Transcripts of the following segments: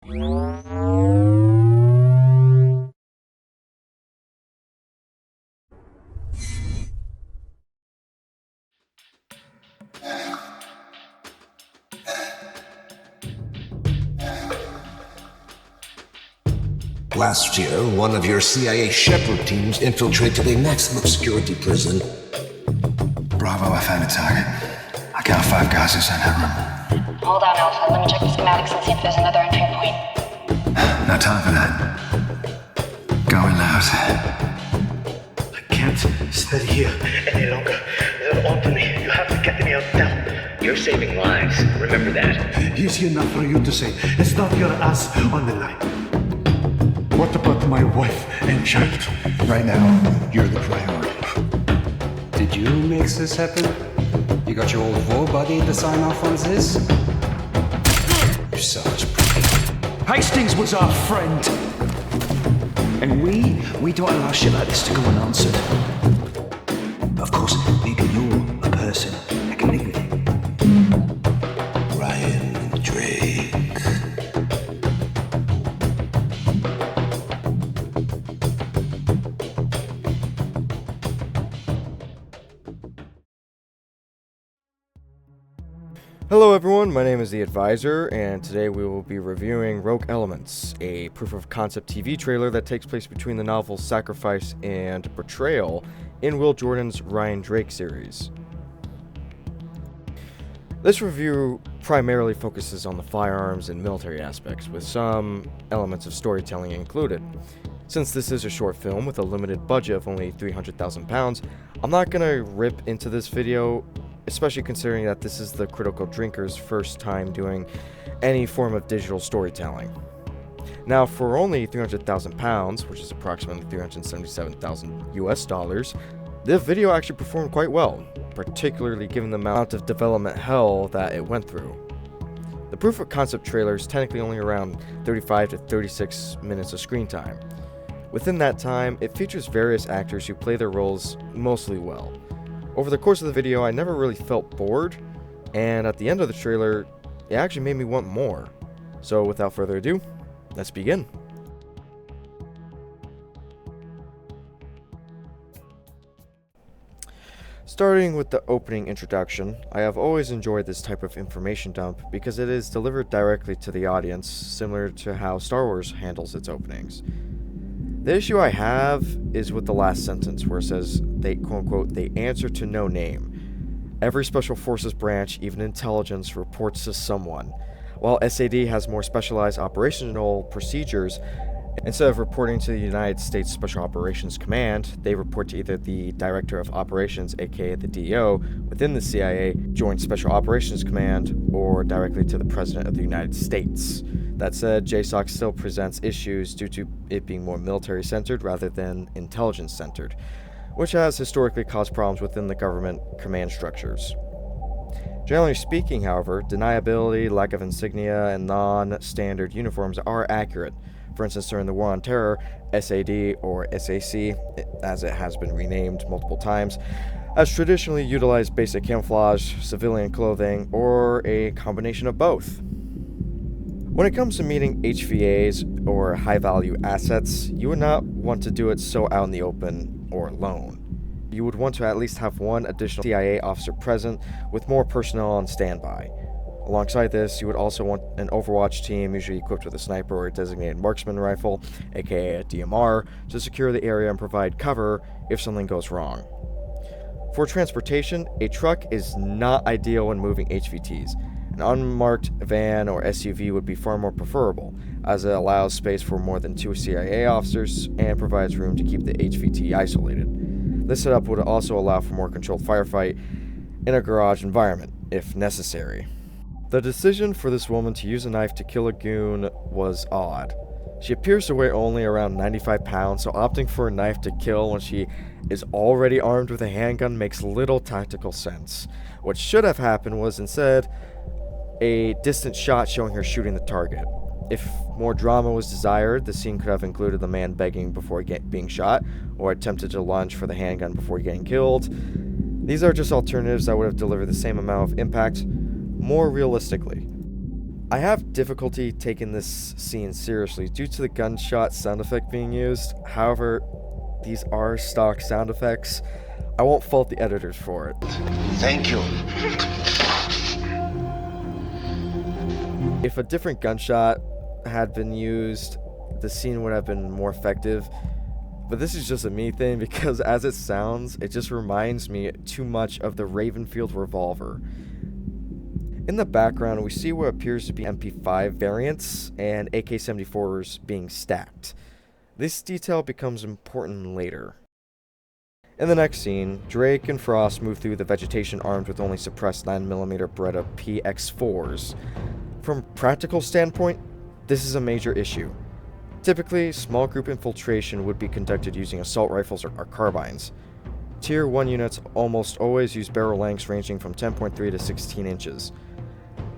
Last year, one of your CIA Shepherd teams infiltrated a maximum security prison. Bravo, I found a target. I count 5 guys inside that room. Hold on, Alpha. Let me check the schematics and see if there's another entry point. No time for that. Going loud. I can't stay here any longer. They're on to me. You have to get me out now. You're saving lives. Remember that. Easy enough for you to say. It's not your ass on the line. What about my wife and child? Right now, you're the priority. Did you make this happen? You got your old war buddy to sign off on this? You're so much pride. Hastings was our friend. And we don't allow shit like this to go unanswered. But of course, maybe you're a person that can live with it. Ryan Drake. Hello everyone, my name is The Advisor, and today we will be reviewing Rogue Elements, a proof-of-concept TV trailer that takes place between the novels Sacrifice and Betrayal in Will Jordan's Ryan Drake series. This review primarily focuses on the firearms and military aspects, with some elements of storytelling included. Since this is a short film with a limited budget of only £300,000, I'm not going to rip into this video, especially considering that this is the Critical Drinker's first time doing any form of digital storytelling. Now, for only £300,000, which is approximately $377,000 US, this video actually performed quite well, particularly given the amount of development hell that it went through. The proof of concept trailer is technically only around 35 to 36 minutes of screen time. Within that time, it features various actors who play their roles mostly well. Over the course of the video, I never really felt bored, and at the end of the trailer, it actually made me want more. So without further ado, let's begin. Starting with the opening introduction, I have always enjoyed this type of information dump because it is delivered directly to the audience, similar to how Star Wars handles its openings. The issue I have is with the last sentence where it says, they quote-unquote, they answer to no name. Every Special Forces branch, even intelligence, reports to someone. While SAD has more specialized operational procedures, instead of reporting to the United States Special Operations Command, they report to either the Director of Operations, aka the DO, within the CIA, Joint Special Operations Command, or directly to the President of the United States. That said, JSOC still presents issues due to it being more military-centered rather than intelligence-centered, which has historically caused problems within the government command structures. Generally speaking, however, deniability, lack of insignia, and non-standard uniforms are accurate. For instance, during the War on Terror, SAD, or SAC, as it has been renamed multiple times, has traditionally utilized basic camouflage, civilian clothing, or a combination of both. When it comes to meeting HVAs or high-value assets, you would not want to do it so out in the open or alone. You would want to at least have one additional CIA officer present with more personnel on standby. Alongside this, you would also want an Overwatch team, usually equipped with a sniper or a designated marksman rifle, aka a DMR, to secure the area and provide cover if something goes wrong. For transportation, a truck is not ideal when moving HVTs. An unmarked van or SUV would be far more preferable, as it allows space for more than 2 CIA officers and provides room to keep the HVT isolated. This setup would also allow for more controlled firefight in a garage environment, if necessary. The decision for this woman to use a knife to kill a goon was odd. She appears to weigh only around 95 pounds, so opting for a knife to kill when she is already armed with a handgun makes little tactical sense. What should have happened was instead a distant shot showing her shooting the target. If more drama was desired, the scene could have included the man begging before being shot, or attempted to lunge for the handgun before getting killed. These are just alternatives that would have delivered the same amount of impact more realistically. I have difficulty taking this scene seriously due to the gunshot sound effect being used. However, these are stock sound effects. I won't fault the editors for it. Thank you. If a different gunshot had been used, the scene would have been more effective. But this is just a me thing because as it sounds, it just reminds me too much of the Ravenfield revolver. In the background, we see what appears to be MP5 variants and AK-74s being stacked. This detail becomes important later. In the next scene, Drake and Frost move through the vegetation armed with only suppressed 9mm Beretta PX4s. From a practical standpoint, this is a major issue. Typically, small group infiltration would be conducted using assault rifles or carbines. Tier 1 units almost always use barrel lengths ranging from 10.3 to 16 inches.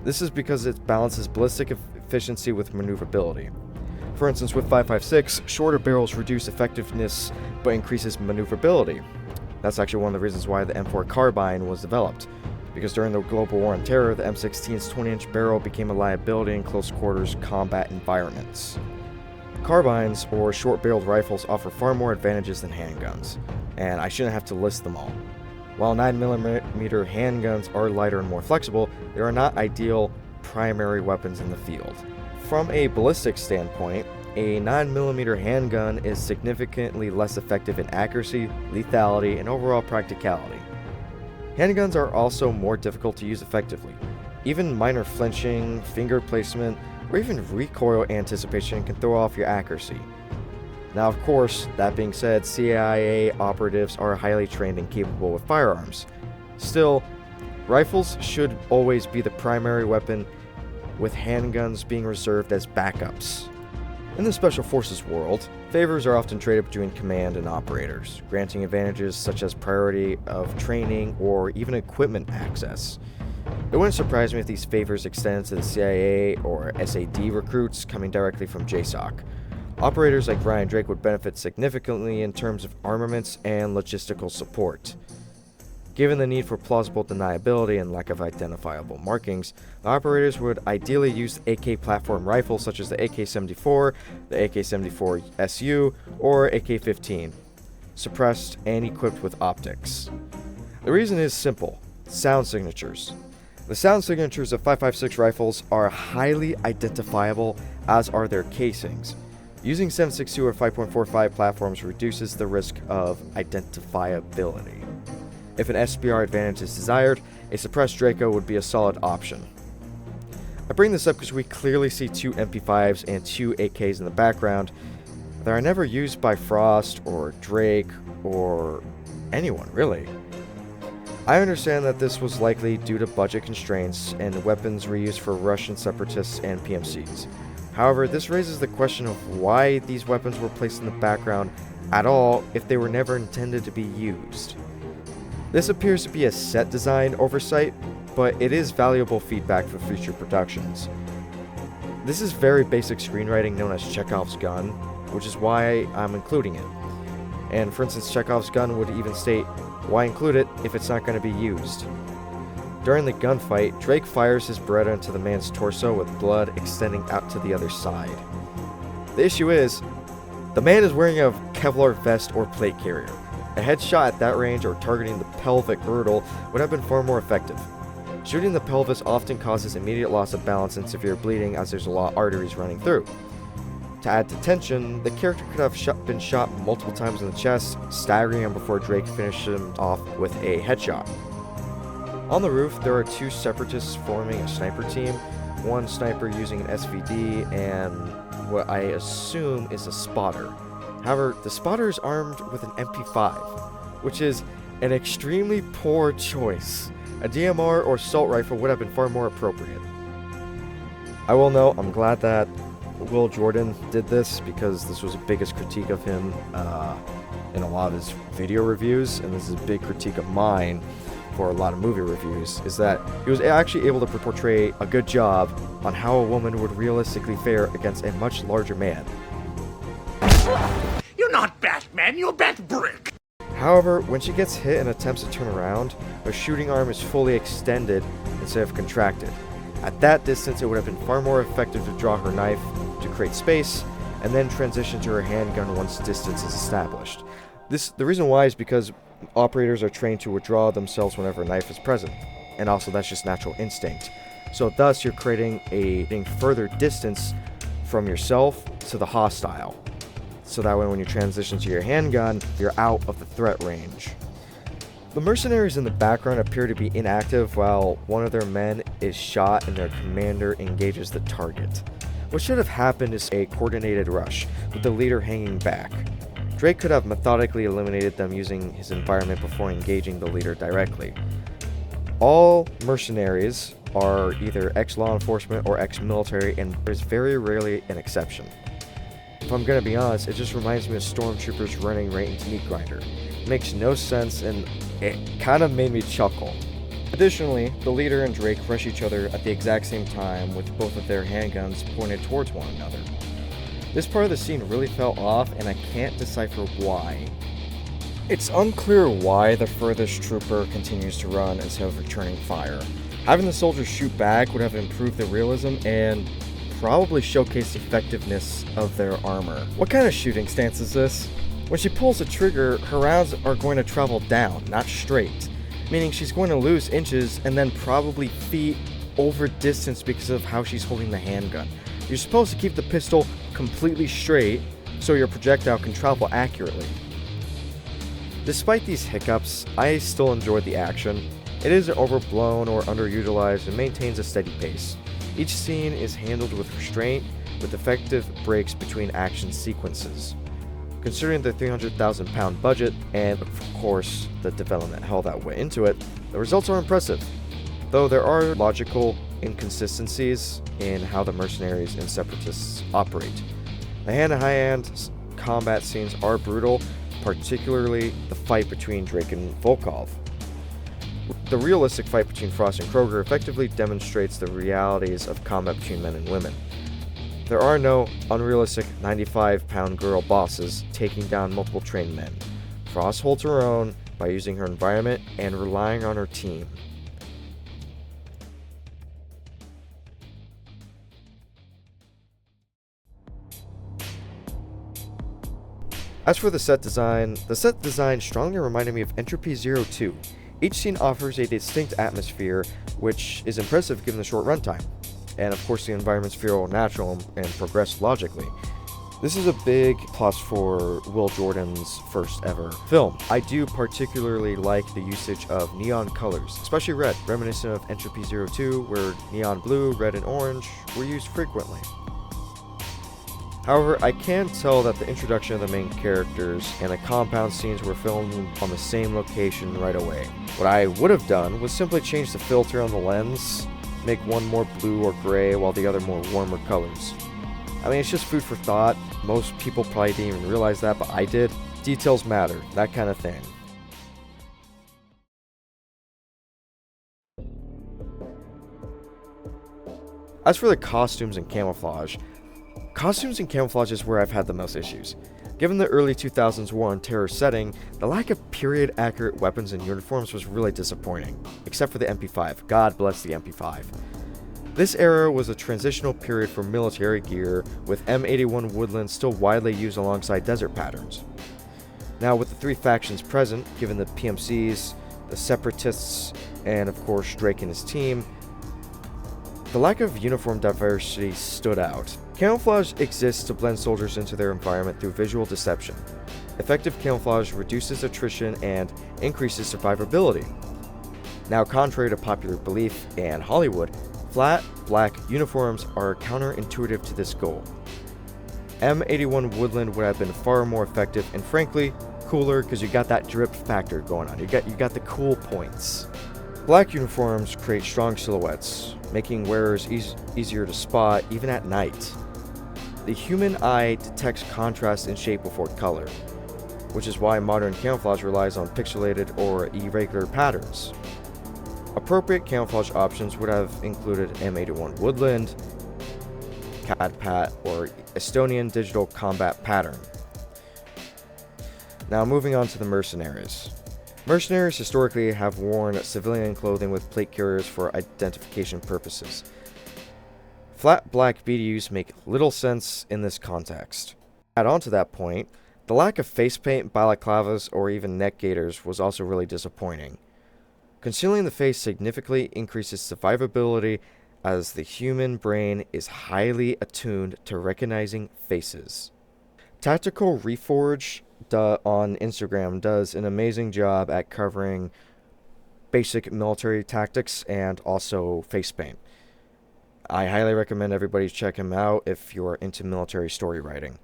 This is because it balances ballistic efficiency with maneuverability. For instance, with 5.56, shorter barrels reduce effectiveness but increases maneuverability. That's actually one of the reasons why the M4 carbine was developed, because during the global war on terror, the M16's 20-inch barrel became a liability in close quarters combat environments. Carbines, or short-barreled rifles, offer far more advantages than handguns, and I shouldn't have to list them all. While 9mm handguns are lighter and more flexible, they are not ideal primary weapons in the field. From a ballistic standpoint, a 9mm handgun is significantly less effective in accuracy, lethality, and overall practicality. Handguns are also more difficult to use effectively. Even minor flinching, finger placement, or even recoil anticipation can throw off your accuracy. Now, of course, that being said, CIA operatives are highly trained and capable with firearms. Still, rifles should always be the primary weapon, with handguns being reserved as backups. In the Special Forces world, favors are often traded between command and operators, granting advantages such as priority of training or even equipment access. It wouldn't surprise me if these favors extended to the CIA or SAD recruits coming directly from JSOC. Operators like Ryan Drake would benefit significantly in terms of armaments and logistical support. Given the need for plausible deniability and lack of identifiable markings, the operators would ideally use AK platform rifles such as the AK-74, the AK-74SU, or AK-15, suppressed and equipped with optics. The reason is simple: sound signatures. The sound signatures of 5.56 rifles are highly identifiable, as are their casings. Using 7.62 or 5.45 platforms reduces the risk of identifiability. If an SBR advantage is desired, a suppressed Draco would be a solid option. I bring this up because we clearly see two MP5s and two AKs in the background that are never used by Frost or Drake or anyone, really. I understand that this was likely due to budget constraints and weapons reused for Russian separatists and PMCs. However, this raises the question of why these weapons were placed in the background at all if they were never intended to be used. This appears to be a set design oversight, but it is valuable feedback for future productions. This is very basic screenwriting known as Chekhov's gun, which is why I'm including it. And for instance, Chekhov's gun would even state, why include it if it's not going to be used? During the gunfight, Drake fires his Beretta into the man's torso with blood extending out to the other side. The issue is, the man is wearing a Kevlar vest or plate carrier. A headshot at that range or targeting the pelvic girdle would have been far more effective. Shooting the pelvis often causes immediate loss of balance and severe bleeding as there's a lot of arteries running through. To add to tension, the character could have been shot multiple times in the chest, staggering him before Drake finished him off with a headshot. On the roof, there are two separatists forming a sniper team, one sniper using an SVD and what I assume is a spotter. However, the spotter is armed with an MP5, which is an extremely poor choice. A DMR or assault rifle would have been far more appropriate. I will note, I'm glad that Will Jordan did this because this was the biggest critique of him in a lot of his video reviews, and this is a big critique of mine for a lot of movie reviews, is that he was actually able to portray a good job on how a woman would realistically fare against a much larger man. You're not Batman, you're Bat-Brick! However, when she gets hit and attempts to turn around, her shooting arm is fully extended instead of contracted. At that distance, it would have been far more effective to draw her knife to create space, and then transition to her handgun once distance is established. The reason why is because operators are trained to withdraw themselves whenever a knife is present, and also that's just natural instinct. So thus, you're creating a further distance from yourself to the hostile. So that way when you transition to your handgun, you're out of the threat range. The mercenaries in the background appear to be inactive while one of their men is shot and their commander engages the target. What should have happened is a coordinated rush, with the leader hanging back. Drake could have methodically eliminated them using his environment before engaging the leader directly. All mercenaries are either ex-law enforcement or ex-military, and there's very rarely an exception. If I'm gonna be honest, it just reminds me of stormtroopers running right into Meat Grinder. It makes no sense, and it kind of made me chuckle. Additionally, the leader and Drake rush each other at the exact same time with both of their handguns pointed towards one another. This part of the scene really fell off, and I can't decipher why. It's unclear why the furthest trooper continues to run instead of returning fire. Having the soldiers shoot back would have improved the realism and probably showcased the effectiveness of their armor. What kind of shooting stance is this? When she pulls the trigger, her rounds are going to travel down, not straight, meaning she's going to lose inches and then probably feet over distance because of how she's holding the handgun. You're supposed to keep the pistol completely straight so your projectile can travel accurately. Despite these hiccups, I still enjoyed the action. It isn't overblown or underutilized and maintains a steady pace. Each scene is handled with restraint, with effective breaks between action sequences. Considering the £300,000 budget and, of course, the development hell that went into it, the results are impressive, though there are logical inconsistencies in how the mercenaries and separatists operate. The hand-to-hand combat scenes are brutal, particularly the fight between Drake and Volkov. The realistic fight between Frost and Kroger effectively demonstrates the realities of combat between men and women. There are no unrealistic 95-pound girl bosses taking down multiple trained men. Frost holds her own by using her environment and relying on her team. As for the set design strongly reminded me of Entropy 02. Each scene offers a distinct atmosphere, which is impressive given the short runtime. And of course the environments feel natural and progress logically. This is a big plus for Will Jordan's first ever film. I do particularly like the usage of neon colors, especially red, reminiscent of Entropy 02, where neon blue, red, and orange were used frequently. However, I can tell that the introduction of the main characters and the compound scenes were filmed on the same location right away. What I would have done was simply change the filter on the lens, make one more blue or gray while the other more warmer colors. I mean, it's just food for thought. Most people probably didn't even realize that, but I did. Details matter, that kind of thing. As for the costumes and camouflage is where I've had the most issues. Given the early 2000s war on terror setting, the lack of period-accurate weapons and uniforms was really disappointing, except for the MP5. God bless the MP5. This era was a transitional period for military gear, with M81 Woodland still widely used alongside desert patterns. Now, with the three factions present, given the PMCs, the Separatists, and of course Drake and his team, the lack of uniform diversity stood out. Camouflage exists to blend soldiers into their environment through visual deception. Effective camouflage reduces attrition and increases survivability. Now, contrary to popular belief and Hollywood, flat, black uniforms are counterintuitive to this goal. M81 Woodland would have been far more effective and frankly, cooler because you got that drip factor going on. You got the cool points. Black uniforms create strong silhouettes, making wearers easier to spot even at night. The human eye detects contrast in shape before color, which is why modern camouflage relies on pixelated or irregular patterns. Appropriate camouflage options would have included M81 Woodland, CAD-PAT, or Estonian Digital Combat Pattern. Now moving on to the mercenaries. Mercenaries historically have worn civilian clothing with plate carriers for identification purposes. Flat black BDUs make little sense in this context. Add on to that point, the lack of face paint, balaclavas, or even neck gaiters was also really disappointing. Concealing the face significantly increases survivability as the human brain is highly attuned to recognizing faces. Tactical Reforge on Instagram does an amazing job at covering basic military tactics and also face paint. I highly recommend everybody check him out if you're into military story writing.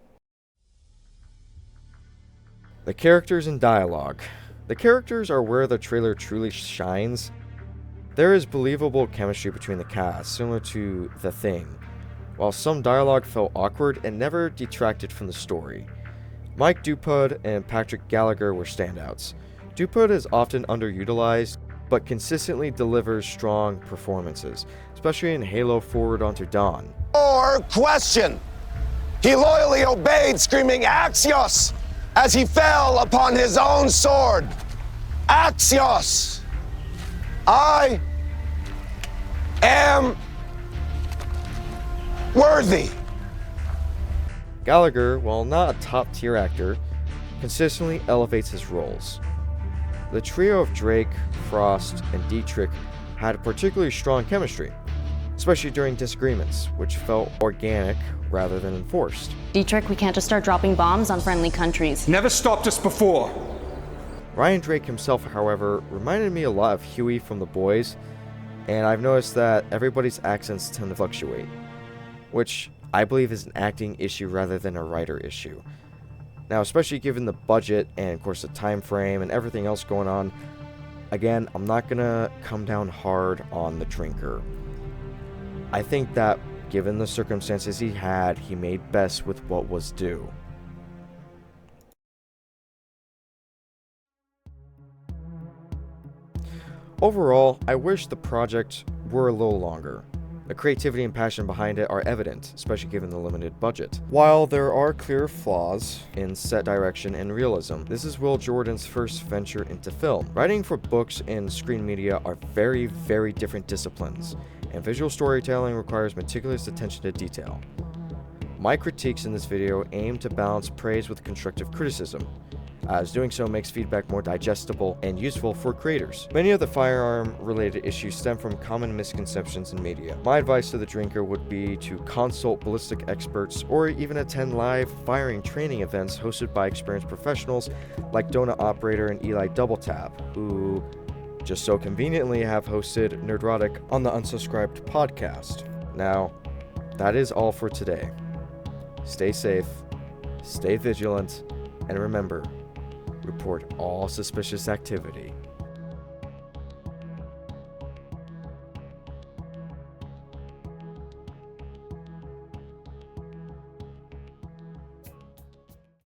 The characters and dialogue. The characters are where the trailer truly shines. There is believable chemistry between the cast, similar to The Thing. While some dialogue felt awkward, it never detracted from the story. Mike Dupud and Patrick Gallagher were standouts. Dupud is often underutilized, but consistently delivers strong performances, especially in Halo Forward Unto Dawn. Or question. He loyally obeyed, screaming Axios as he fell upon his own sword. Axios! I am worthy. Gallagher, while not a top-tier actor, consistently elevates his roles. The trio of Drake, Frost, and Dietrich had particularly strong chemistry, especially during disagreements, which felt organic rather than enforced. Dietrich, we can't just start dropping bombs on friendly countries. Never stopped us before. Ryan Drake himself, however, reminded me a lot of Huey from The Boys, and I've noticed that everybody's accents tend to fluctuate, which I believe is an acting issue rather than a writer issue. Now, especially given the budget and, of course, the time frame and everything else going on, again, I'm not gonna come down hard on the drinker. I think that, given the circumstances he had, he made best with what was due. Overall, I wish the project were a little longer. The creativity and passion behind it are evident, especially given the limited budget. While there are clear flaws in set direction and realism, this is Will Jordan's first venture into film. Writing for books and screen media are very, very different disciplines, and visual storytelling requires meticulous attention to detail. My critiques in this video aim to balance praise with constructive criticism, as doing so makes feedback more digestible and useful for creators. Many of the firearm-related issues stem from common misconceptions in media. My advice to the drinker would be to consult ballistic experts or even attend live firing training events hosted by experienced professionals like Donut Operator and Eli Doubletap, who just so conveniently have hosted Nerdrotic on the Unsubscribed podcast. Now, that is all for today. Stay safe, stay vigilant, and remember, report all suspicious activity.